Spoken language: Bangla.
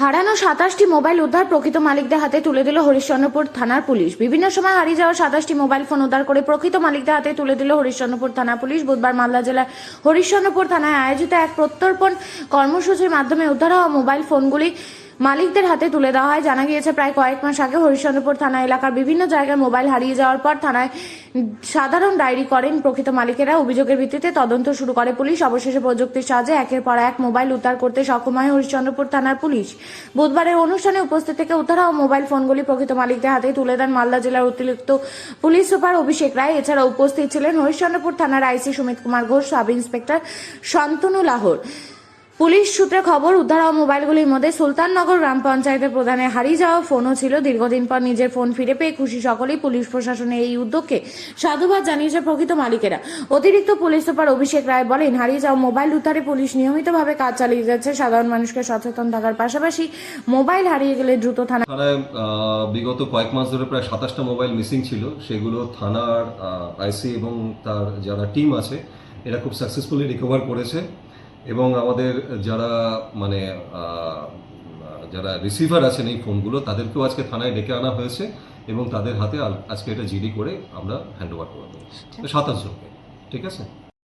হারানো 27টি মোবাইল উদ্ধার প্রকৃত মালিকদের হাতে তুলে দিল হরিশ্চন্দ্রপুর থানার পুলিশ। বিভিন্ন সময় হারিয়ে যাওয়া 27টি মোবাইল ফোন উদ্ধার করে প্রকৃত মালিকদের হাতে তুলে দিল হরিশ্চন্দ্রপুর থানা পুলিশ। বুধবার মালদা জেলার হরিশ্চন্দ্রপুর থানায় আয়োজিত এক প্রত্যর্পণ কর্মসূচির মাধ্যমে উদ্ধার হওয়া মোবাইল ফোনগুলি মালিকদের হাতে তুলে দেওয়া হয়। জানা গিয়েছে, প্রায় কয়েক মাস আগে হরিশ্চন্দ্রপুর থানা এলাকার বিভিন্ন জায়গায় মোবাইল হারিয়ে যাওয়ার পর থানায় সাধারণ ডায়েরি করেন প্রকৃত মালিকেরা। অভিযোগের ভিত্তিতে তদন্ত শুরু করে পুলিশ। অবশেষে প্রযুক্তির সাহায্যে একের পর এক মোবাইল উদ্ধার করতে সক্ষম হয় হরিশ্চন্দ্রপুর থানার পুলিশ। বুধবারের অনুষ্ঠানে উপস্থিত থেকে উদ্ধার হওয়া মোবাইল ফোনগুলি প্রকৃত মালিকদের হাতে তুলে দেন মালদা জেলার অতিরিক্ত পুলিশ সুপার অভিষেক রায়। এছাড়া উপস্থিত ছিলেন হরিশ্চন্দ্রপুর থানার IC Sumit Kumar Ghosh, sub inspector Shantanu Lahor. Police সূত্রে খবর, উদ্ধার হওয়া মোবাইলগুলির মধ্যে সুলতাননগর গ্রাম পঞ্চায়েতের প্রধানের হারিয়ে যাওয়া ফোনও ছিল। দীর্ঘদিন পর নিজের ফোন ফিরে পেয়ে খুশি সকলেই। পুলিশ প্রশাসনের এই উদ্যোগকে সাধুবাদ জানিয়েছে প্রকৃত মালিকেরা। অতিরিক্ত পুলিশ সুপার অভিষেক রায় বলেন, হারিয়ে যাওয়া মোবাইল উদ্ধারে পুলিশ নিয়মিতভাবে কাজ চালিয়ে যাচ্ছে। সাধারণ মানুষকে সচেতন থাকার পাশাপাশি মোবাইল হারিয়ে গেলে দ্রুত থানায় বিগত কয়েক মাস ধরে প্রায় 27টা মোবাইল মিসিং ছিল। সেগুলো থানার আইসি এবং তার যারা টিম আছে এরা খুব সাকসেসফুলি রিকভার করেছে এবং আমাদের যারা যারা রিসিভার আছেন এই ফোনগুলো তাদেরকেও আজকে থানায় ডেকে আনা হয়েছে এবং তাদের হাতে আজকে এটা জিডি করে আমরা হ্যান্ড ওভার করে দেবো 27 জনকে। ঠিক আছে।